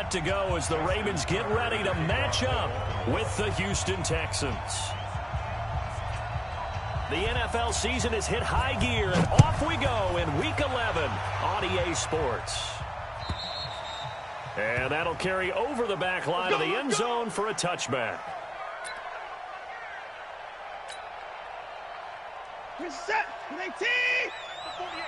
set to go as the Ravens get ready to match up with the Houston Texans. The NFL season has hit high gear, and off we go in Week 11 on EA Sports. And that'll carry over the back line of the end zone for a touchback. Set, 19! 48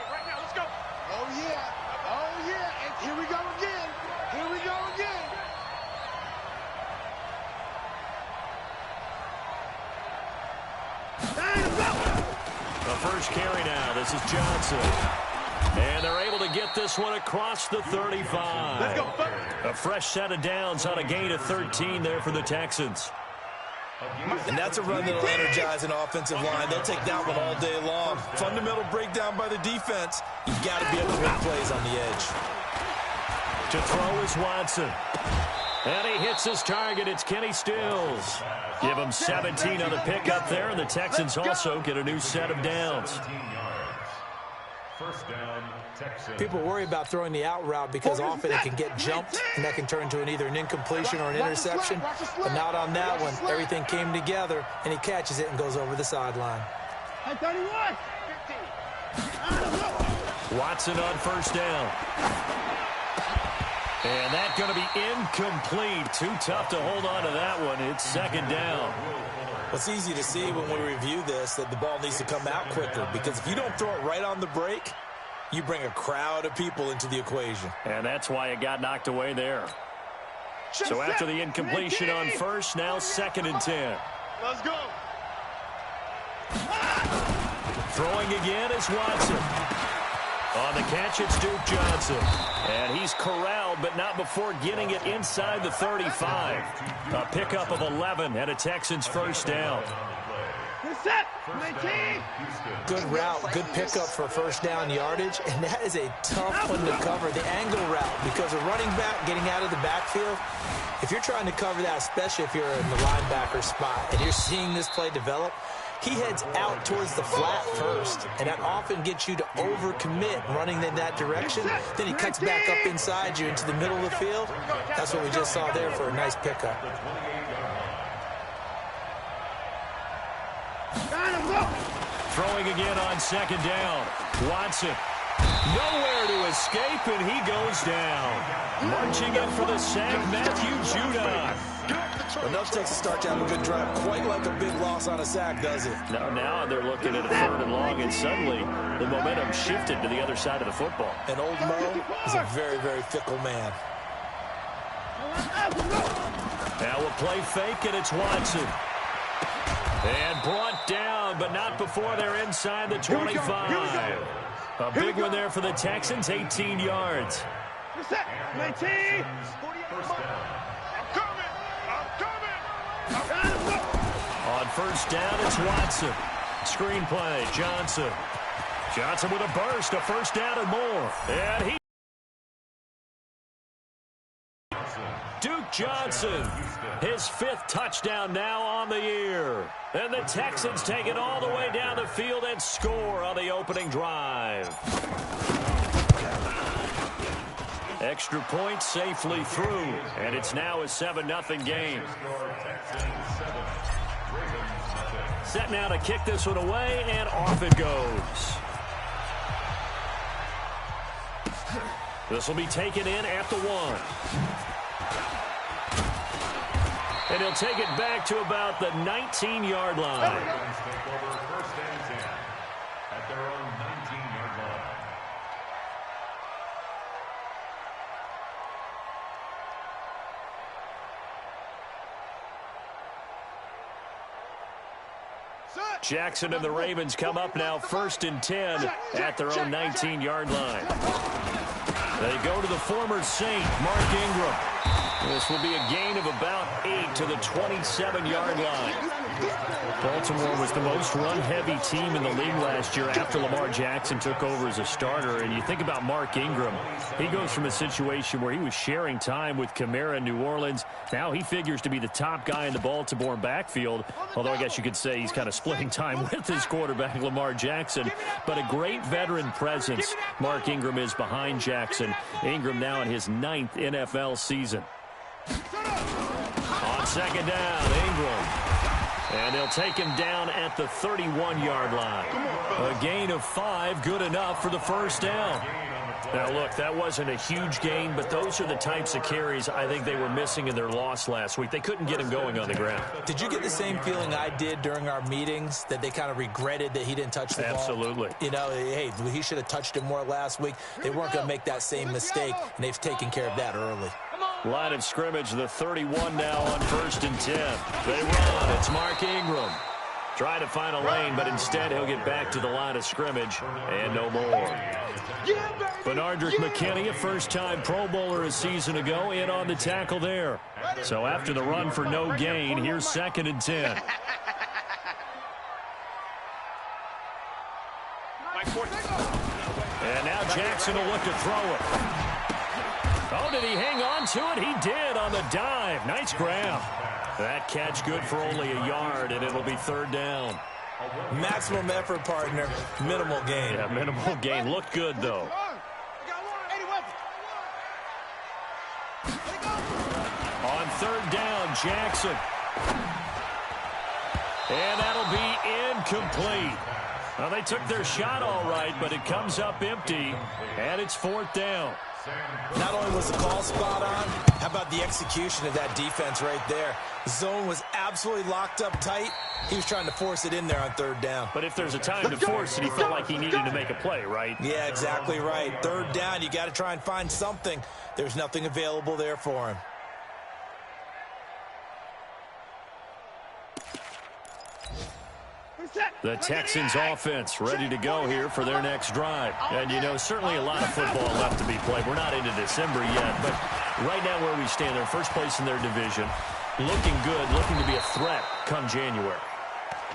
right now, let's go. Oh, yeah. Oh, yeah. And here we go again. Here we go again. The first carry now. This is Johnson. And they're able to get this one across the 35. Let's go. A fresh set of downs on a gain of 13 there for the Texans. And that's a run that'll energize an offensive line. They'll take that one all day long. Fundamental breakdown by the defense. You've got to be able to make plays on the edge. To throw is Watson. And he hits his target. It's Kenny Stills. Give him 17 on the pickup there, and the Texans also get a new set of downs. First down, Texans. People worry about throwing the out route because often it can get jumped, and that can turn into either an incompletion or an interception. But not on that one. Everything came together, and he catches it and goes over the sideline. 31. Watson on first down. And that's going to be incomplete. Too tough to hold on to that one. It's second down. It's easy to see when we review this that the ball needs to come out quicker, because if you don't throw it right on the break, you bring a crowd of people into the equation. And that's why it got knocked away there. So after the incompletion on first, now second and 10. Let's go. Throwing again is Watson. On the catch, it's Duke Johnson. And he's corralled, but not before getting it inside the 35. A pickup of 11 and a Texans first down. Set, 19. Good route, good pickup for first down yardage, and that is a tough one to cover, the angle route, because a running back getting out of the backfield, if you're trying to cover that, especially if you're in the linebacker spot, and you're seeing this play develop, he heads out towards the flat first, and that often gets you to overcommit running in that direction. Then he cuts back up inside you into the middle of the field. That's what we just saw there for a nice pickup. Throwing again on second down. Watson. Nowhere to escape, and he goes down. Marching in for the sack, Matthew Judon. Enough takes a start to have a good drive. Quite like a big loss on a sack, does it? Now they're looking at a third and long, and suddenly the momentum shifted to the other side of the football. And old Mo is a very, very fickle man. Now a play fake, and it's Watson. And brought down, but not before they're inside the 25. A big one there for the Texans, 18 yards. 19. On first down, it's Watson. Screenplay, Johnson. Johnson with a burst, a first down and more. And he... Duke Johnson, his fifth touchdown now on the year. And the Texans take it all the way down the field and score on the opening drive. Extra point safely through, and it's now a 7-0 game. Set now to kick this one away, and off it goes. This will be taken in at the 1. And he'll take it back to about the 19-yard line. At their own 19-yard line. Jackson and the Ravens come up now first and 10 at their own 19-yard line. They go to the former Saint, Mark Ingram. This will be a gain of about 8 to the 27-yard line. Baltimore was the most run-heavy team in the league last year after Lamar Jackson took over as a starter. And you think about Mark Ingram. He goes from a situation where he was sharing time with Kamara in New Orleans. Now he figures to be the top guy in the Baltimore backfield. Although I guess you could say he's kind of splitting time with his quarterback, Lamar Jackson. But a great veteran presence Mark Ingram is behind Jackson. Ingram now in his 9th NFL season. On second down, Ingram. And they'll take him down at the 31-yard line. A gain of 5, good enough for the first down. Now, look, that wasn't a huge gain, but those are the types of carries I think they were missing in their loss last week. They couldn't get him going on the ground. Did you get the same feeling I did during our meetings, that they kind of regretted that he didn't touch the ball? Absolutely. You know, hey, he should have touched it more last week. They weren't going to make that same mistake, and they've taken care of that early. Line of scrimmage, the 31 now on 1st and 10. They run. It's Mark Ingram. Trying to find a lane, but instead he'll get back to the line of scrimmage and no more. Benardrick McKinney, a first-time Pro Bowler a season ago, in on the tackle there. So after the run for no gain, here's 2nd and 10. And now Jackson will look to throw it. Oh, did he hang on to it? He did on the dive. Nice grab. That catch good for only a yard, and it'll be 3rd down. Maximum effort, partner. Minimal gain. Yeah, minimal gain. Looked good, though. On 3rd down, Jackson. And that'll be incomplete. Well, they took their shot all right, but it comes up empty, and it's 4th down. Not only was the call spot on, how about the execution of that defense right there? The zone was absolutely locked up tight. He was trying to force it in there on 3rd down. But if there's a time to force it, he felt like he needed to make a play, right? Yeah, exactly right. 3rd down, you got to try and find something. There's nothing available there for him. The Texans offense ready to go here for their next drive. And, you know, certainly a lot of football left to be played. We're not into December yet, but right now where we stand, they're first place in their division. Looking good, looking to be a threat come January.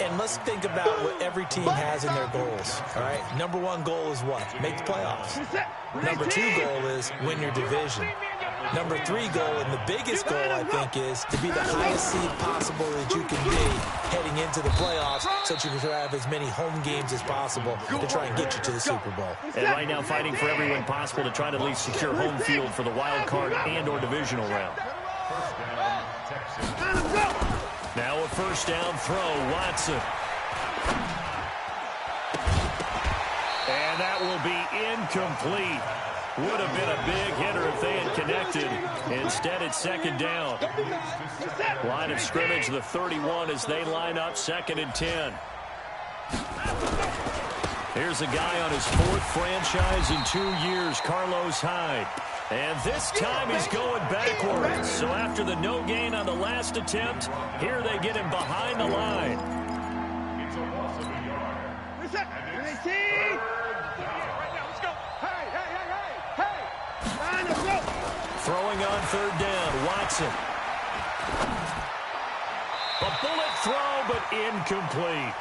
And let's think about what every team has in their goals, all right? Number 1 goal is what? Make the playoffs. Number 2 goal is win your division. Number 3 goal, and the biggest goal, I think, is to be the highest seed possible that you can be heading into the playoffs so that you can have as many home games as possible to try and get you to the Super Bowl. And right now fighting for every win possible to try to at least secure home field for the wild card and or divisional round. Now a first down throw, Watson. And that will be incomplete. Would have been a big hitter if they had connected. Instead, it's 2nd down. Line of scrimmage, the 31 as they line up 2nd and 10. Here's a guy on his 4th franchise in 2 years, Carlos Hyde. And this time he's going backwards. So after the no gain on the last attempt, here they get him behind the line. Throwing on 3rd down, Watson. A bullet throw, but incomplete.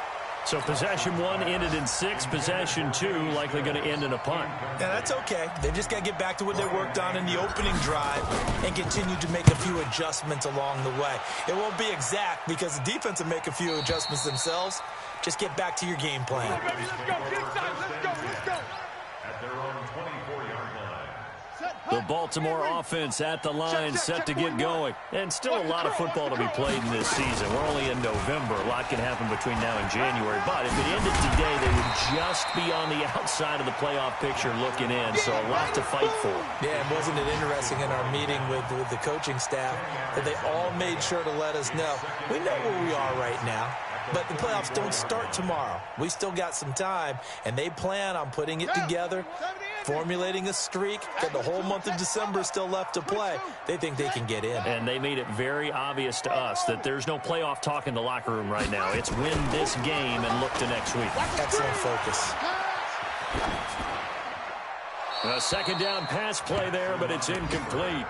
So possession 1 ended in 6. Possession 2 likely going to end in a punt. Yeah, that's okay. They've just got to get back to what they worked on in the opening drive and continue to make a few adjustments along the way. It won't be exact because the defense will make a few adjustments themselves. Just get back to your game plan. Let's go. Let's go. At their own 24-yard line. The Baltimore offense at the line, set to get going. And still a lot of football to be played in this season. We're only in November. A lot can happen between now and January. But if it ended today, they would just be on the outside of the playoff picture looking in. So a lot to fight for. Yeah, and wasn't it interesting in our meeting with the coaching staff that they all made sure to let us know, we know where we are right now. But the playoffs don't start tomorrow. We still got some time, and they plan on putting it together, formulating a streak, got the whole month of December still left to play. They think they can get in. And they made it very obvious to us that there's no playoff talk in the locker room right now. It's win this game and look to next week. Excellent focus. A 2nd down pass play there, but it's incomplete.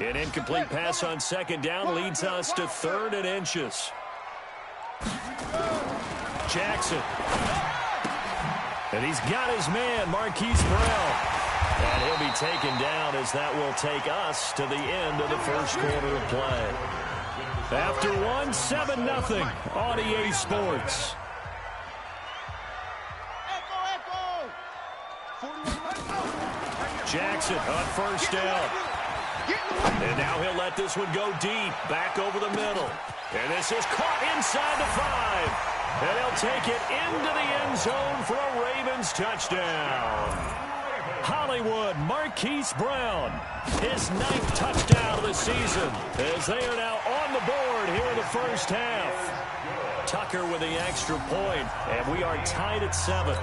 An incomplete pass on second down leads us to 3rd and inches. Jackson. And he's got his man, Marquise Brown. And he'll be taken down as that will take us to the end of the first quarter of play. After 7-0 on EA Sports. Jackson on first down. And now he'll let this one go deep, back over the middle. And this is caught inside the 5. And he'll take it into the end zone for a Ravens touchdown. Hollywood, Marquise Brown, his 9th touchdown of the season, as they are now on the board here in the first half. Tucker with the extra point, and we are tied at 7.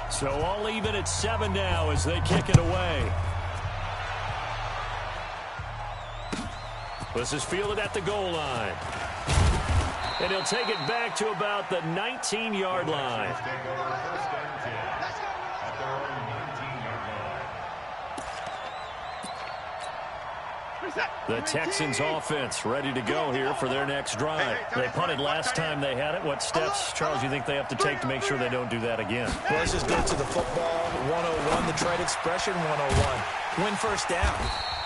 So all even at 7 now as they kick it away. This is fielded at the goal line. And he'll take it back to about the 19-yard line. The Texans offense ready to go here for their next drive. They punted last time they had it. What steps, Charles, you think they have to take to make sure they don't do that again? Well, let's just go to the football 101, the trade expression 101. Win first down.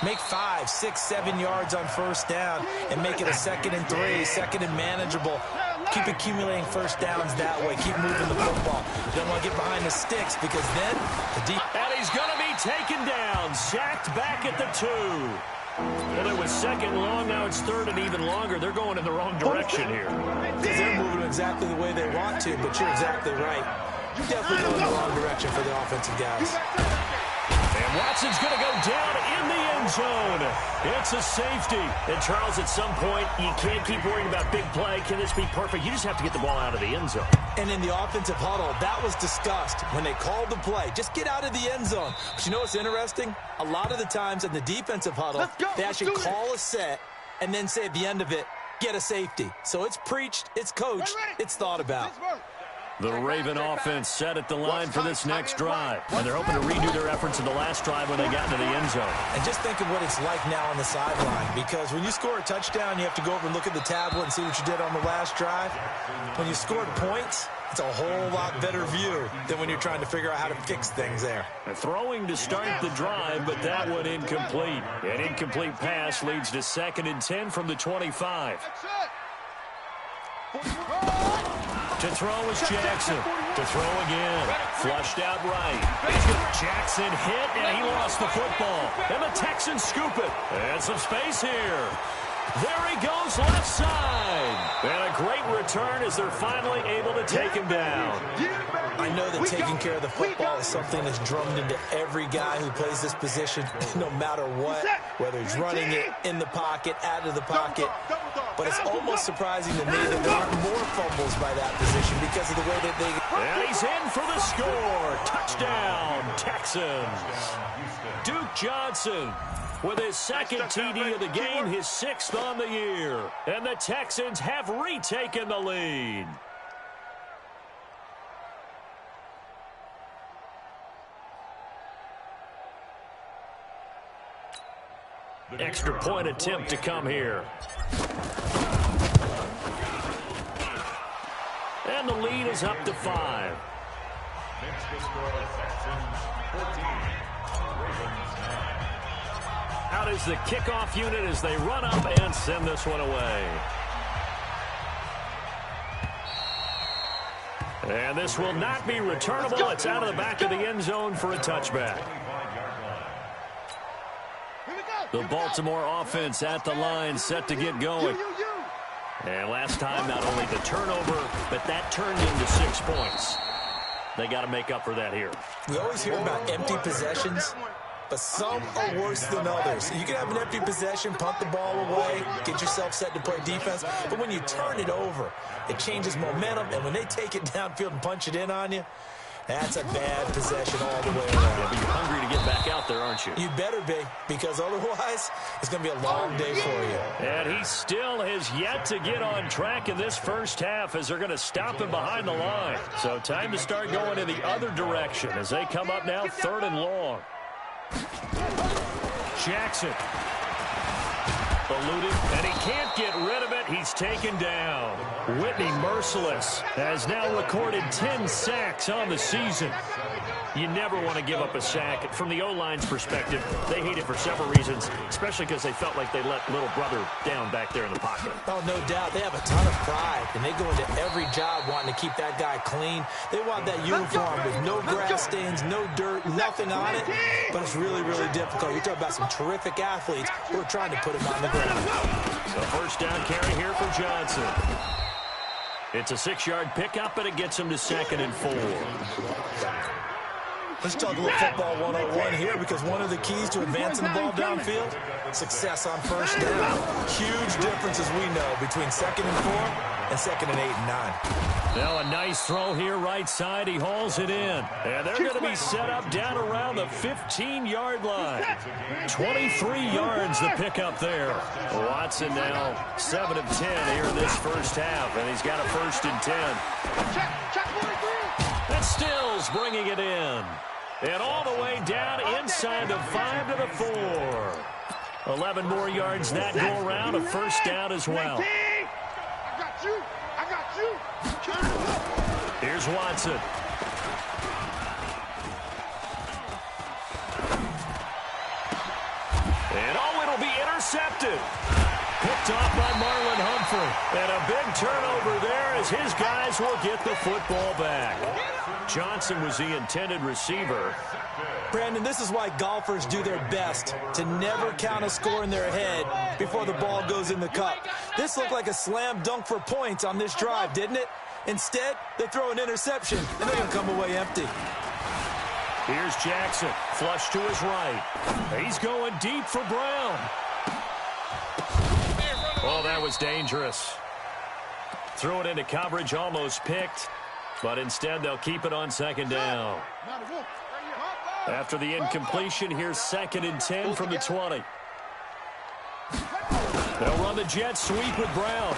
Make 5, 6, 7 yards on first down and make it a 2nd and 3, 2nd and manageable. Keep accumulating first downs that way. Keep moving the football. You don't want to get behind the sticks because then the deep... And he's going to be taken down, sacked back at the 2. Well, it was 2nd long, now it's 3rd and even longer. They're going in the wrong direction here. Because they're moving exactly the way they want to, but you're exactly right. You're definitely going in the wrong direction for the offensive guys. And Watson's going to go down in the end zone. It's a safety. And, Charles, at some point, you can't keep worrying about big play. Can this be perfect? You just have to get the ball out of the end zone. And in the offensive huddle, that was discussed when they called the play. Just get out of the end zone. But you know what's interesting? A lot of the times in the defensive huddle, they actually call a set and then say at the end of it, get a safety. So it's preached, it's coached, it's thought about. The Raven offense set at the line for this next drive. And they're hoping to redo their efforts in the last drive when they got into the end zone. And just think of what it's like now on the sideline. Because when you score a touchdown, you have to go over and look at the tablet and see what you did on the last drive. When you scored points, it's a whole lot better view than when you're trying to figure out how to fix things there. Throwing to start the drive, but that one incomplete. An incomplete pass leads to 2nd and 10 from the 25. To throw is Jackson. To throw again. Flushed out right. Jackson hit, and he lost the football. And the Texans scoop it. And some space here. There he goes, left side. And a great return as they're finally able to take him down. I know that taking care of the football is something that's drummed into every guy who plays this position, no matter what, whether he's running it, in the pocket, out of the pocket. But it's almost surprising to me that there aren't more fumbles by that position because of the way that they... And he's in for the score. Touchdown, Texans. Duke Johnson with his 2nd TD of the game, his 6th on the year. And the Texans have retaken the lead. Extra point attempt to come here. And the lead is up to 5. Out is the kickoff unit as they run up and send this one away. And this will not be returnable. It's out of the back of the end zone for a touchback. The Baltimore offense at the line, set to get going. And last time, not only the turnover, but that turned into 6 points. They got to make up for that here. We always hear about empty possessions, but some are worse than others. You can have an empty possession, punt the ball away, get yourself set to play defense, but when you turn it over, it changes momentum, and when they take it downfield and punch it in on you, That's a bad possession all the way around. Yeah, but you're hungry to get back out there, aren't you? You better be, because otherwise it's going to be a long day for you. And he still has yet to get on track in this first half as they're going to stop him behind the line. So time to start going in the other direction as they come up now 3rd and long. Jackson. Eluded, and he can't get rid of it. He's taken down. Whitney Merciless has now recorded 10 sacks on the season. You never want to give up a sack. From the O-line's perspective, they hate it for several reasons, especially because they felt like they let little brother down back there in the pocket. Oh, no doubt. They have a ton of pride, and they go into every job wanting to keep that guy clean. They want that uniform with no grass stains, no dirt, nothing on it, but it's really, really difficult. You're talking about some terrific athletes who are trying to put him on the ground. So first down carry here for Johnson. It's a 6-yard pickup, and it gets him to 2nd and 4. Let's talk a little football 101 here, because one of the keys to advancing the ball downfield, success on first down. Huge difference, as we know, between 2nd and 4 and 2nd and 8 and 9. Now a nice throw here right side. He hauls it in. And they're going to be set up down around the 15-yard line. 23 yards the pickup there. Watson now 7 of 10 here in this first half, and he's got a 1st and 10. And Stills bringing it in. And all the way down inside the 5 to the 4. 11 more yards that go around. A 1st down as well. I got you. Here's Watson. And it'll be intercepted. Picked off by Marlon Humphrey. And a big turnover there as his guys will get the football back. Johnson was the intended receiver. Brandon, this is why golfers do their best to never count a score in their head before the ball goes in the cup. This looked like a slam dunk for points on this drive, didn't it? Instead, they throw an interception, and they're going to come away empty. Here's Jackson, flush to his right. He's going deep for Brown. Oh, that was dangerous. Threw it into coverage, almost picked, but instead they'll keep it on 2nd down. After the incompletion, here's 2nd and 10 from the 20. They'll run the jet sweep with Brown.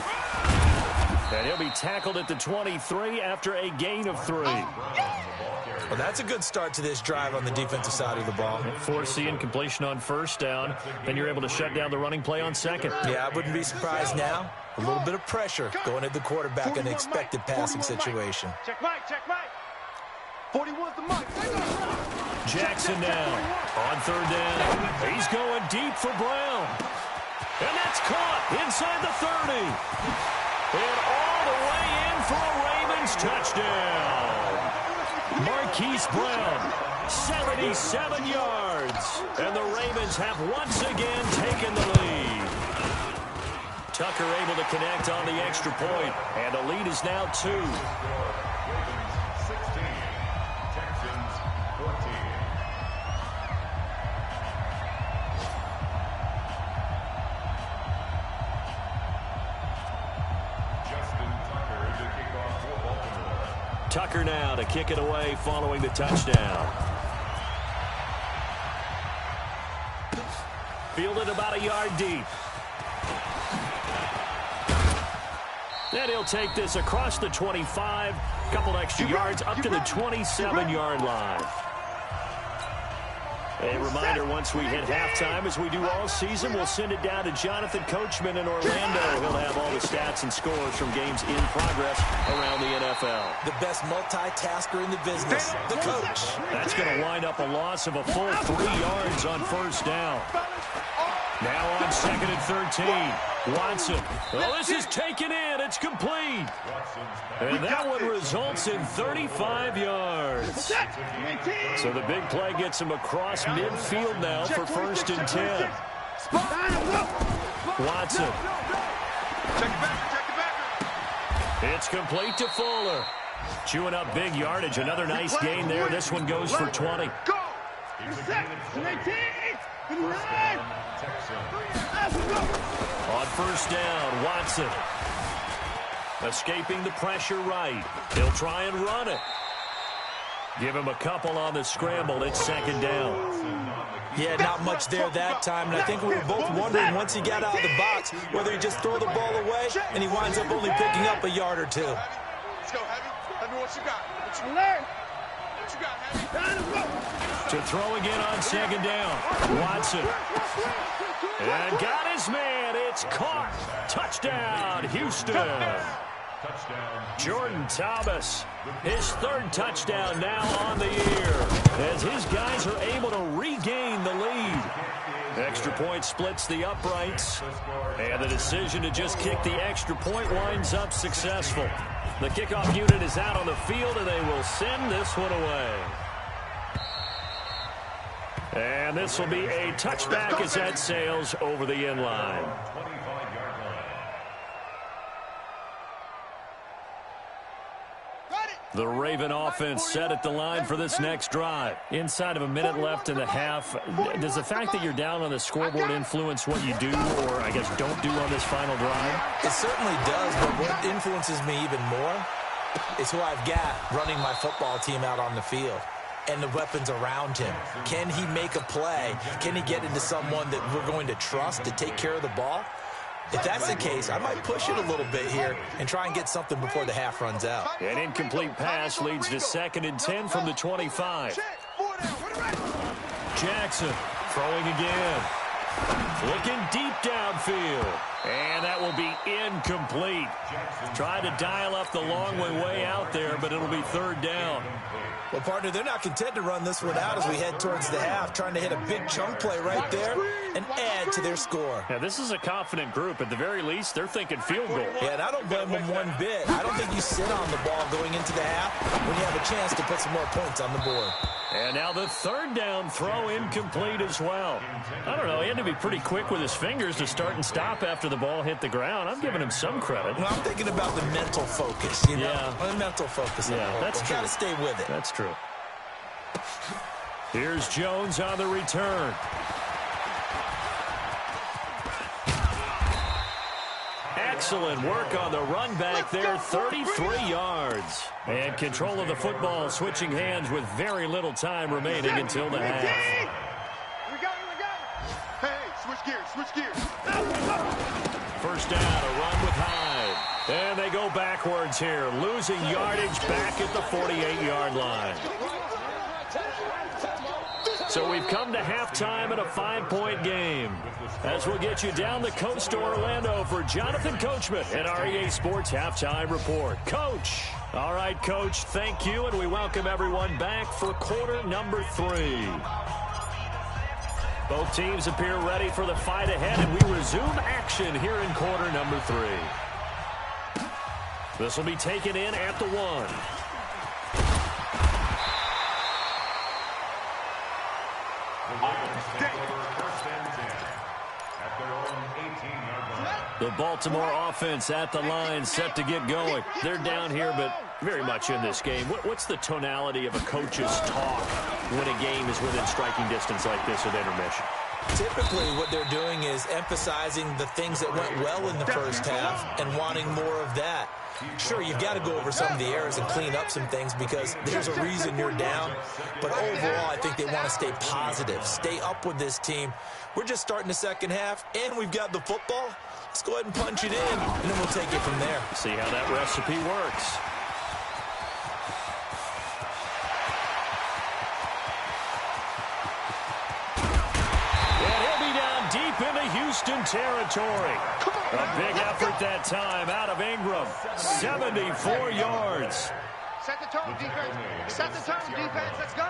And he'll be tackled at the 23 after a gain of 3. Well, that's a good start to this drive on the defensive side of the ball. Force the incompletion on 1st down. Then you're able to shut down the running play on 2nd. Yeah, I wouldn't be surprised now. A little bit of pressure going at the quarterback in an expected passing situation. Check right. 41's the mic. Jackson now on 3rd down. He's going deep for Brown. And that's caught inside the 30. And all the way in for a Ravens touchdown. Marquise Brown, 77 yards. And the Ravens have once again taken the lead. Tucker able to connect on the extra point. And the lead is now 2. Tucker now to kick it away following the touchdown. Fielded about a yard deep. And he'll take this across the 25, couple extra yards up to the 27-yard line. A reminder, once we hit halftime, as we do all season, we'll send it down to Jonathan Coachman in Orlando. He'll have all the stats and scores from games in progress around the NFL. The best multitasker in the business, the coach. That's going to wind up a loss of a full 3 yards on 1st down. Now on 2nd and 13. Watson. Well, this is taken in. It's complete. And that one results in 35 yards. So the big play gets him across midfield now for 1st and 10. Watson. It's complete to Fuller. Chewing up big yardage. Another nice gain there. This one goes for 20. On 1st down, Watson. Escaping the pressure right. He'll try and run it. Give him a couple on the scramble. It's second down. Yeah, not much there that time. And I think we were both wondering once he got out of the box whether he'd just throw the ball away and he winds up only picking up a yard or two. Let's go, Heavy. Heavy, what you got? What you got? What you got, Heavy? To throw again on second down. Watson. And got his man. It's caught. Touchdown, Houston. Jordan Thomas, his third touchdown now on the year, as his guys are able to regain the lead. Extra point splits the uprights, and the decision to just kick the extra point winds up successful. The kickoff unit is out on the field, and they will send this one away. And this will be a touchback as that sails over the end line. The Raven offense set at the line for this next drive. Inside of a minute left in the half, does the fact that you're down on the scoreboard influence what you do, or I guess don't do on this final drive? It certainly does, but what influences me even more is who I've got running my football team out on the field and the weapons around him. Can he make a play? Can he get into someone that we're going to trust to take care of the ball? If that's the case, I might push it a little bit here and try and get something before the half runs out. An incomplete pass leads to 2nd and 10 from the 25. Jackson throwing again. Looking deep downfield. And that will be incomplete. Trying to dial up the long way out there, but it'll be 3rd down. Well, partner, they're not content to run this one out as we head towards the half, trying to hit a big chunk play right there and add to their score. Yeah, this is a confident group. At the very least, they're thinking field goal. Yeah, and I don't blame them one bit. I don't think you sit on the ball going into the half when you have a chance to put some more points on the board. And now the 3rd down throw incomplete as well. I don't know. He had to be pretty quick with his fingers to start and stop after the ball hit the ground. I'm giving him some credit. Well, I'm thinking about the mental focus, you know? Yeah. The mental focus. Yeah, that's true. Got to stay with it. That's true. Here's Jones on the return. Excellent work on the run back there, 33 yards. And control of the football, switching hands with very little time remaining until the half. Here we go. Hey, switch gears. First down, a run with Hyde. And they go backwards here, losing yardage back at the 48-yard line. So we've come to halftime in a 5-point game. As we'll get you down the coast to Orlando for Jonathan Coachman and our EA Sports Halftime Report. Coach. All right, Coach, thank you, and we welcome everyone back for quarter number 3. Both teams appear ready for the fight ahead, and we resume action here in quarter number 3. This will be taken in at the 1. The Baltimore offense at the line, set to get going. They're down here, but very much in this game. What's the tonality of a coach's talk when a game is within striking distance like this at intermission? Typically, what they're doing is emphasizing the things that went well in the first half and wanting more of that. Sure, you've got to go over some of the errors and clean up some things because there's a reason you're down. But overall, I think they want to stay positive, stay up with this team. We're just starting the second half, and we've got the football. Let's go ahead and punch it in, and then we'll take it from there. See how that recipe works. And he'll be down deep into Houston territory. A big effort that time out of Ingram. 74 yards. Set the tone, defense. Set the tone, defense. Let's go.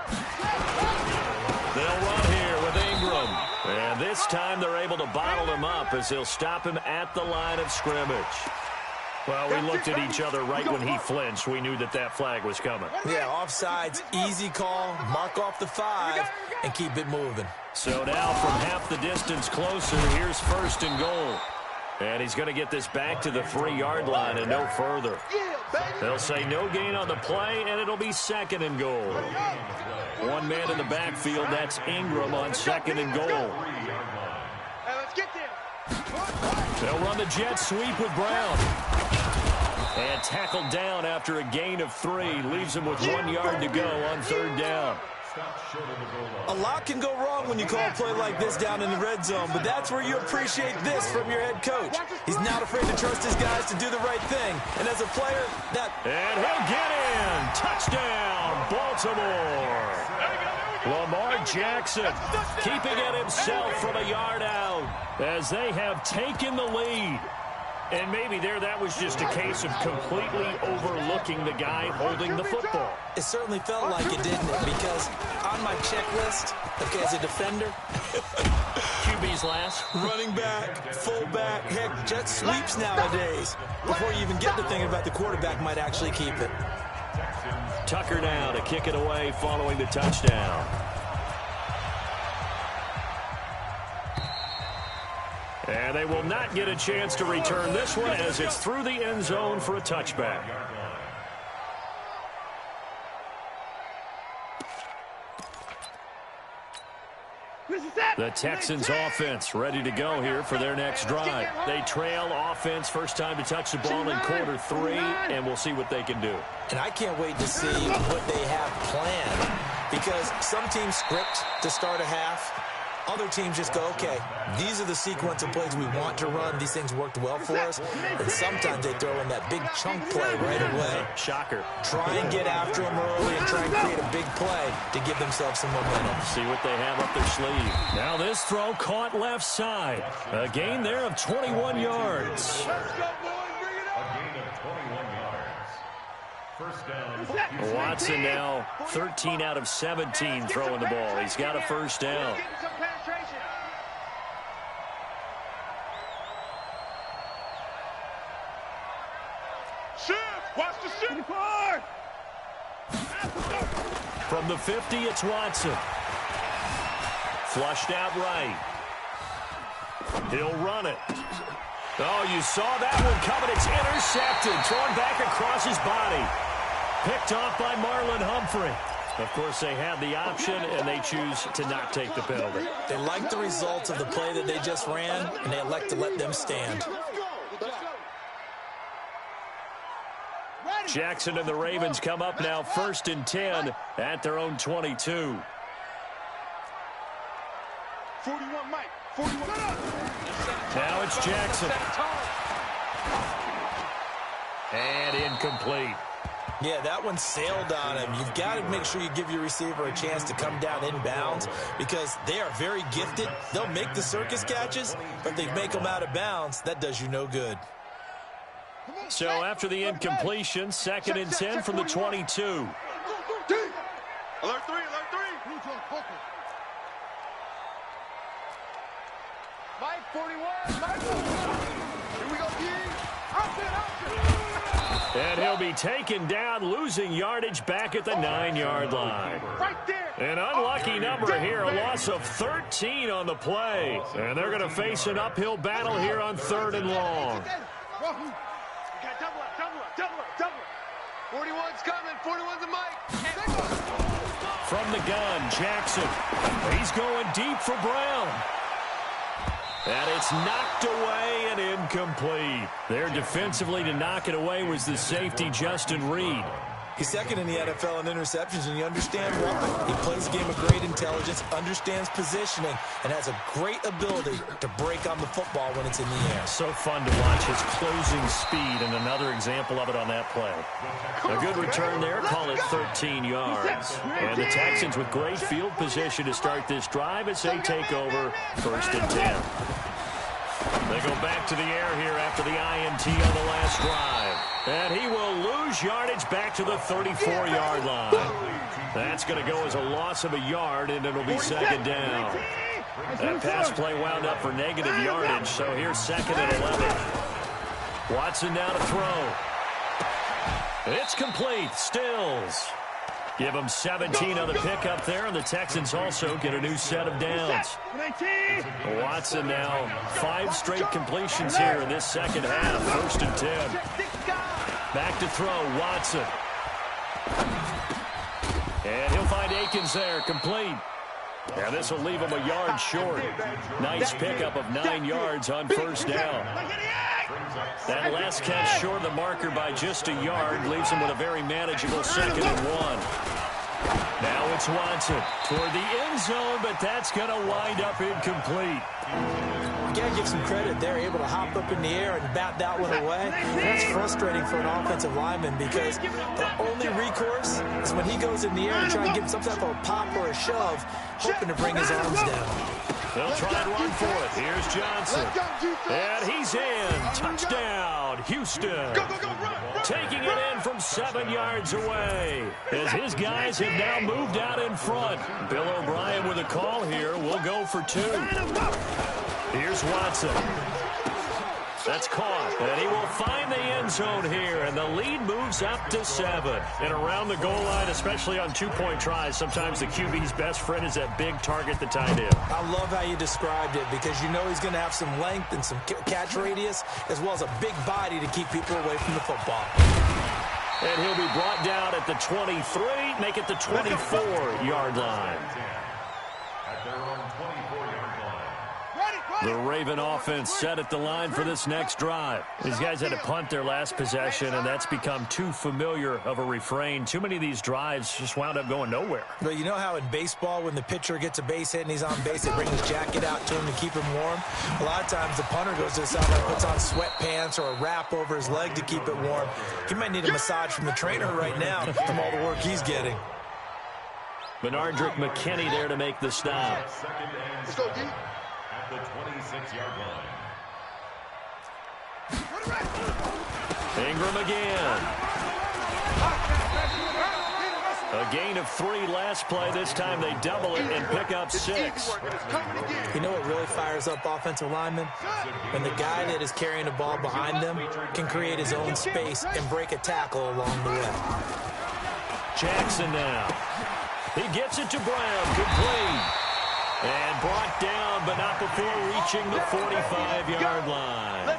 They'll run here with Ingram. And this time they're able to bottle him up as he'll stop him at the line of scrimmage. Well, we looked at each other right when he flinched. We knew that that flag was coming. Yeah, offsides, easy call, mark off the 5, and keep it moving. So now from half the distance closer, here's 1st and goal. And he's going to get this back to the 3-yard line and no further. They'll say no gain on the play, and it'll be 2nd and goal. One man in the backfield, that's Ingram on 2nd and goal. Hey, let's get there. They'll run the jet sweep with Brown. And tackled down after a gain of 3. Leaves him with 1 yard to go on 3rd down. A lot can go wrong when you call a play like this down in the red zone, but that's where you appreciate this from your head coach. He's not afraid to trust his guys to do the right thing. And as a player, that... And he'll get in. Touchdown, Baltimore. Lamar Jackson keeping it himself from a yard out as they have taken the lead. And maybe that was just a case of completely overlooking the guy holding the football. It certainly felt like it, didn't it? Because on my checklist, okay, as a defender, QB's last. running back, fullback, heck, jet sweeps nowadays. Before you even get to thinking about the quarterback might actually keep it. Tucker now to kick it away following the touchdown. And they will not get a chance to return this one as it's through the end zone for a touchback. The Texans offense ready to go here for their next drive. They trail offense, first time to touch the ball in quarter 3, and we'll see what they can do. And I can't wait to see what they have planned, because some teams script to start a half. Other teams just go, okay, these are the sequence of plays we want to run. These things worked well for us. And sometimes they throw in that big chunk play right away. Shocker. Try and get after them early and try and create a big play to give themselves some momentum. See what they have up their sleeve. Now this throw caught left side. A gain there of 21 yards. Watson now 13 out of 17 throwing the ball. He's got a first down. Watch the shoot. From the 50, it's Watson. Flushed out right. He'll run it. Oh, you saw that one coming. It's intercepted. Thrown back across his body. Picked off by Marlon Humphrey. Of course, they had the option, and they choose to not take the penalty. They like the results of the play that they just ran, and they elect to let them stand. Jackson and the Ravens come up now 1st and 10 at their own 22. 41, Mike. 41. Now it's Jackson. And incomplete. Yeah, that one sailed on him. You've got to make sure you give your receiver a chance to come down inbounds because they are very gifted. They'll make the circus catches, but if they make them out of bounds, that does you no good. So after the incompletion, 2nd and 10 from the 22. Alert 3, alert 3. Mike, 41. Mike, here we go, D. And he'll be taken down, losing yardage back at the 9-yard line. Right there. An unlucky number here, a loss of 13 on the play. And they're going to face an uphill battle here on 3rd and long. Double up. 41's coming. 41's a Mike. From the gun, Jackson. He's going deep for Brown. And it's knocked away and incomplete. There defensively to knock it away was the safety, Justin Reed. He's second in the NFL in interceptions, and you understand why. He plays a game of great intelligence, understands positioning, and has a great ability to break on the football when it's in the air. So fun to watch his closing speed, and another example of it on that play. A good return there, call it 13 yards. And the Texans with great field position to start this drive as they take over 1st and 10. They go back to the air here after the INT on the last drive. And he will lose yardage back to the 34-yard line. That's going to go as a loss of a yard, and it'll be 2nd down. That pass play wound up for negative yardage, so here's 2nd and 11. Watson now to throw. It's complete. Stills. Give them 17 on the pickup there, and the Texans also get a new set of downs. Watson now 5 straight completions here in this second half. 1st and 10. Back to throw, Watson. And he'll find Akins there, complete. Now this will leave him a yard short. Nice pickup of 9 yards on 1st down. That last catch short of the marker by just a yard leaves him with a very manageable 2nd and 1. Now it's Watson toward the end zone, but that's going to wind up incomplete. You got to give some credit. They're able to hop up in the air and bat that one away. That's frustrating for an offensive lineman because the only recourse is when he goes in the air and try and give some type of a pop or a shove, hoping to bring his arms down. They'll try and run for it. Here's Johnson. And he's in. Touchdown, Houston. Taking it in from 7 yards away as his guys have now moved out in front. Bill O'Brien with a call here. We'll go for 2. Here's Watson. That's caught, and he will find the end zone here, and the lead moves up to 7. And around the goal line, especially on 2-point tries, sometimes the QB's best friend is that big target, the tight end. I love how you described it because you know he's going to have some length and some catch radius as well as a big body to keep people away from the football. And he'll be brought down at the 23, make it the 24-yard line. At their own 24-yard line. The Raven offense set at the line for this next drive. These guys had to punt their last possession, and that's become too familiar of a refrain. Too many of these drives just wound up going nowhere. But you know how in baseball, when the pitcher gets a base hit and he's on base, they bring his jacket out to him to keep him warm? A lot of times the punter goes to the sideline, puts on sweatpants or a wrap over his leg to keep it warm. He might need a massage from the trainer right now from all the work he's getting. Bernardrick McKinney there to make the stop. Let's go, D. At the 26-yard line. Ingram again. A gain of 3 last play. This time they double it and pick up 6. You know what really fires up offensive linemen? When the guy that is carrying the ball behind them can create his own space and break a tackle along the way. Jackson now. He gets it to Brown. Complete. And brought down, but not before reaching the 45-yard line.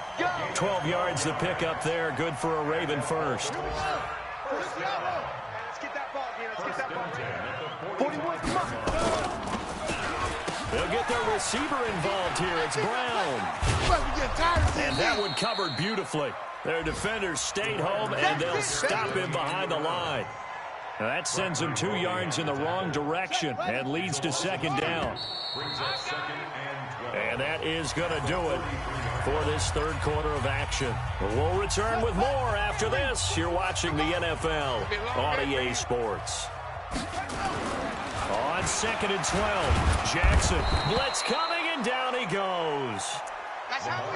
12 yards to pick up there. Good for a Raven first. Let's get that ball, Gino. Let's get that ball. 41, come on. They'll get their receiver involved here. It's Brown. And that one covered beautifully. Their defenders stayed home, and they'll stop him behind the line. Now that sends him 2 yards in the wrong direction and leads to 2nd down. And that is going to do it for this 3rd quarter of action. We'll return with more after this. You're watching the NFL on EA Sports. On 2nd and 12, Jackson. Blitz coming, and down he goes.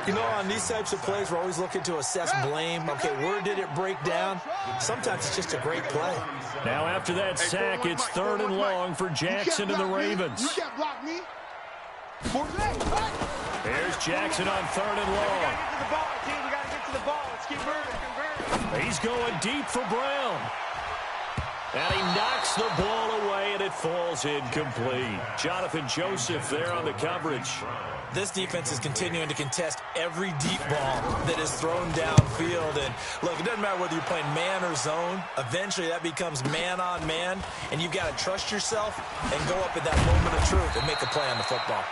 You know, on these types of plays, we're always looking to assess blame. Okay, where did it break down? Sometimes it's just a great play. Now after that sack, it's 3rd and long for Jackson and the Ravens. You can't block me. Here's Jackson on 3rd and long. Get to the ball, team. We got to get to the ball. Let's keep moving. He's going deep for Brown. And he knocks the ball away, and it falls incomplete. Jonathan Joseph there on the coverage. This defense is continuing to contest every deep ball that is thrown downfield. And, look, it doesn't matter whether you're playing man or zone. Eventually, that becomes man-on-man, and you've got to trust yourself and go up at that moment of truth and make a play on the football.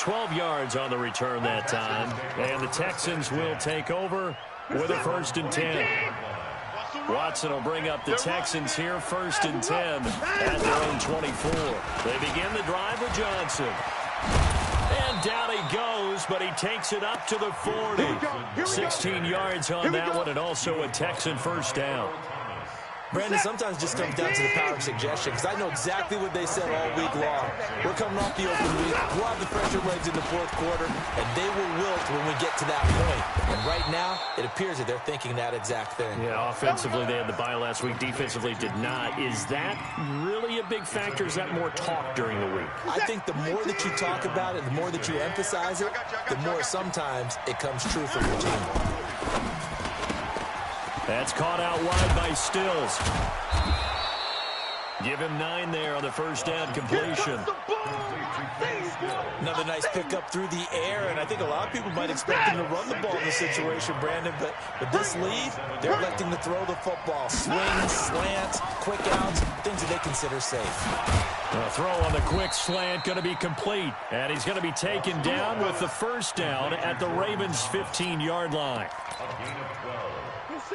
12 yards on the return that time. And the Texans will take over with a 1st and 10. Watson will bring up the Texans here, 1st and 10 at their own 24. They begin the drive with Johnson. And down he goes, but he takes it up to the 40. 16 yards on that one, and also a Texan 1st down. Brandon, sometimes it just comes down to the power of suggestion, because I know exactly what they said all week long. We're coming off the open week. We'll have the fresher legs in the 4th quarter, and they will wilt when we get to that point. And right now, it appears that they're thinking that exact thing. Yeah, offensively, they had the bye last week. Defensively, did not. Is that really a big factor? Is that more talk during the week? I think the more that you talk about it, the more that you emphasize it, the more sometimes it comes true for your team. That's caught out wide by Stills. Give him 9 there on the first down completion. Another nice pickup through the air, and I think a lot of people might expect him to run the ball in this situation, Brandon, but with this lead, they're electing to throw the football. Swings, slants, quick outs, things that they consider safe. A throw on the quick slant going to be complete, and he's going to be taken down with the first down at the Ravens' 15-yard line.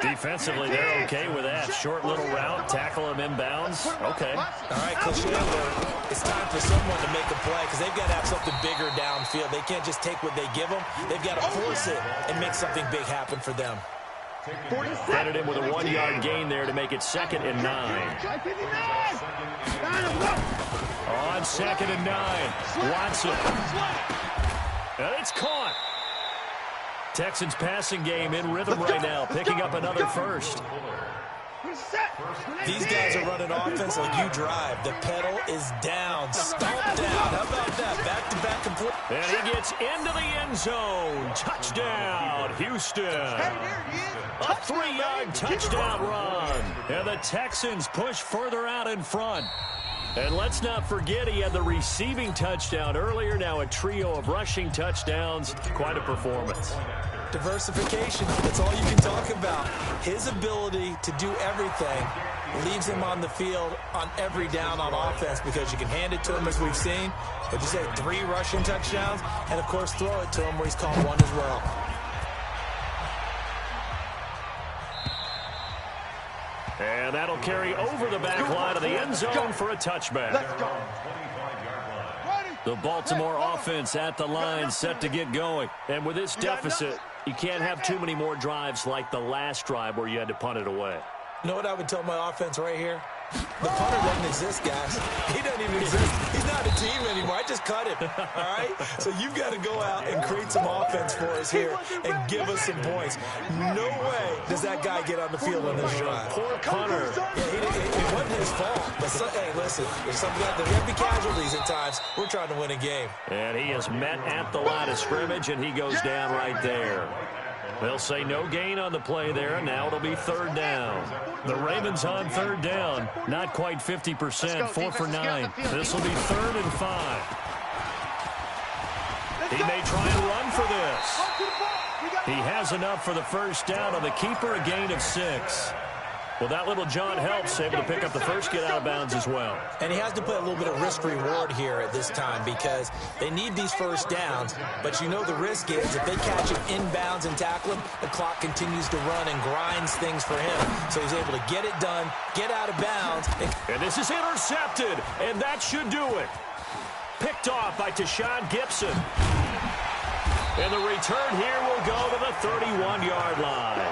Defensively, they're okay with that. Short little route, tackle him inbounds. Okay. All right, Coach Chandler, it's time for someone to make a play because they've got to have something bigger downfield. They can't just take what they give them. They've got to force it and make something big happen for them. Credit him with a 1-yard gain there to make it 2nd and 9. On 2nd and 9, Watson. And it's caught. Texans passing game in rhythm right now, picking up another first. These guys are running offense like you drive. The pedal is down, stomp down. How about that? Back-to-back complete. And he gets into the end zone. Touchdown, Houston. A 3-yard touchdown run. And the Texans push further out in front. And let's not forget he had the receiving touchdown earlier. Now a trio of rushing touchdowns. Quite a performance. Diversification, that's all you can talk about. His ability to do everything leaves him on the field on every down on offense because you can hand it to him as we've seen. But you say 3 rushing touchdowns and, of course, throw it to him where he's caught 1 as well. And that'll carry over the back line of the end zone for a touchback. The Baltimore offense at the line set to get going. And with this deficit, you can't have too many more drives like the last drive where you had to punt it away. You know what I would tell my offense right here? The punter doesn't exist, guys. He doesn't even exist. He's not a team anymore. I just cut him, all right? So you've got to go out and create some offense for us here and give us some points. No way does that guy get on the field on this drive. Poor punter. Yeah, it wasn't his fault. But hey, listen, there's something out there. There have to be casualties at times. We're trying to win a game. And he is met at the line of scrimmage, and he goes down right there. They'll say no gain on the play there, and now it'll be 3rd down. The Ravens on 3rd down, not quite 50%, 4 for 9. This will be 3rd and 5. He may try and run for this. He has enough for the first down on the keeper, a gain of 6. Well, that little John helps, able to pick up the first, get out of bounds as well. And he has to put a little bit of risk-reward here at this time because they need these first downs, but you know the risk is if they catch him inbounds and tackle him, the clock continues to run and grinds things for him. So he's able to get it done, get out of bounds. And this is intercepted, and that should do it. Picked off by Tashawn Gibson. And the return here will go to the 31-yard line.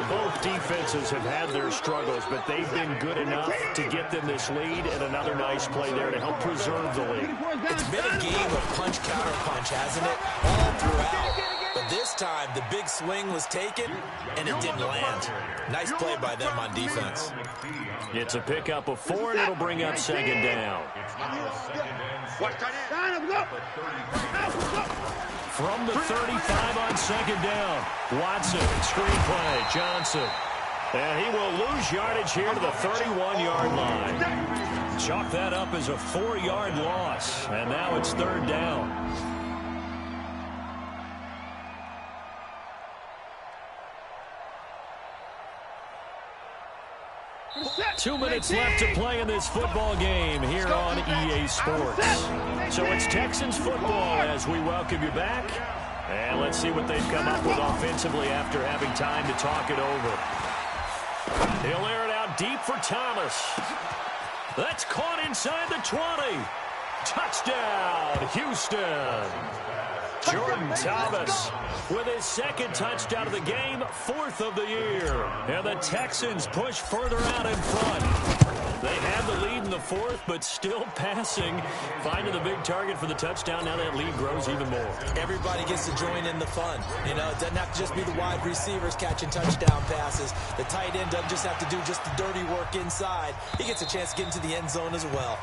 Both defenses have had their struggles, but they've been good enough to get them this lead, and another nice play there to help preserve the lead. It's been a game of punch-counter-punch, hasn't it? All throughout. But this time, the big swing was taken, and it didn't land. Nice play by them on defense. It's a pickup of 4, and it'll bring up 2nd down. From the 35 on 2nd down, Watson, screenplay, Johnson. And he will lose yardage here to the 31-yard line. Chalk that up as a 4-yard loss, and now it's 3rd down. Two minutes left to play in this football game here on EA Sports. So it's Texans football as we welcome you back. And let's see what they've come up with offensively after having time to talk it over. He'll air it out deep for Thomas. That's caught inside the 20. Touchdown, Houston. Jordan Thomas with his 2nd touchdown of the game, 4th of the year. And the Texans push further out in front. They have the lead in the 4th, but still passing. Finding the big target for the touchdown. Now that lead grows even more. Everybody gets to join in the fun. You know, it doesn't have to just be the wide receivers catching touchdown passes. The tight end doesn't just have to do just the dirty work inside. He gets a chance to get into the end zone as well.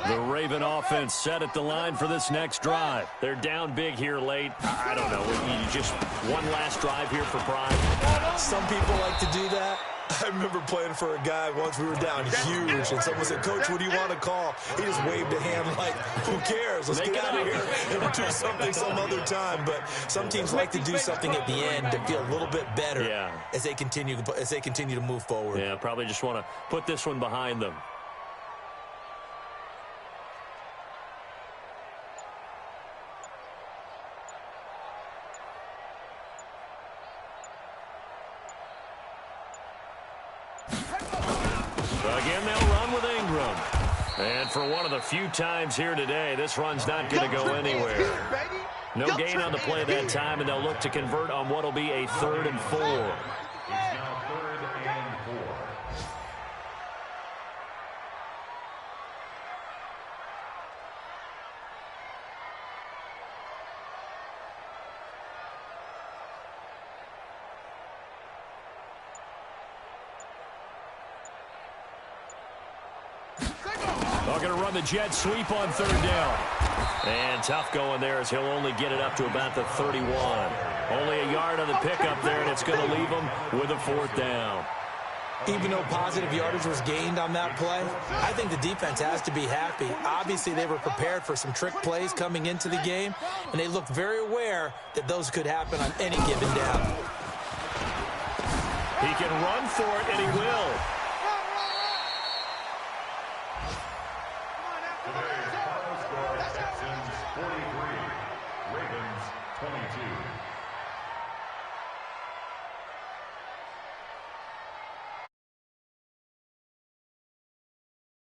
The Raven offense set at the line for this next drive. They're down big here late. I don't know. Just one last drive here for pride. Some people like to do that. I remember playing for a guy once. We were down huge, and someone said, "Coach, what do you want to call?" He just waved a hand like, "Who cares? Let's get out of here and do something some other time." But some teams like to do something at the end to feel a little bit better as they continue to move forward. Yeah, probably just want to put this one behind them. Again, they'll run with Ingram. And for one of the few times here today, this run's not going to go anywhere. No gain on the play that time, and they'll look to convert on what will be a 3rd and 4. It's now 3rd and 4. They're going to run the jet sweep on 3rd down. And tough going there as he'll only get it up to about the 31. Only a yard on the pickup there, and it's going to leave him with a 4th down. Even though positive yardage was gained on that play, I think the defense has to be happy. Obviously, they were prepared for some trick plays coming into the game, and they looked very aware that those could happen on any given down. He can run for it, and he will. Today's final score, Texans 43, Ravens 22.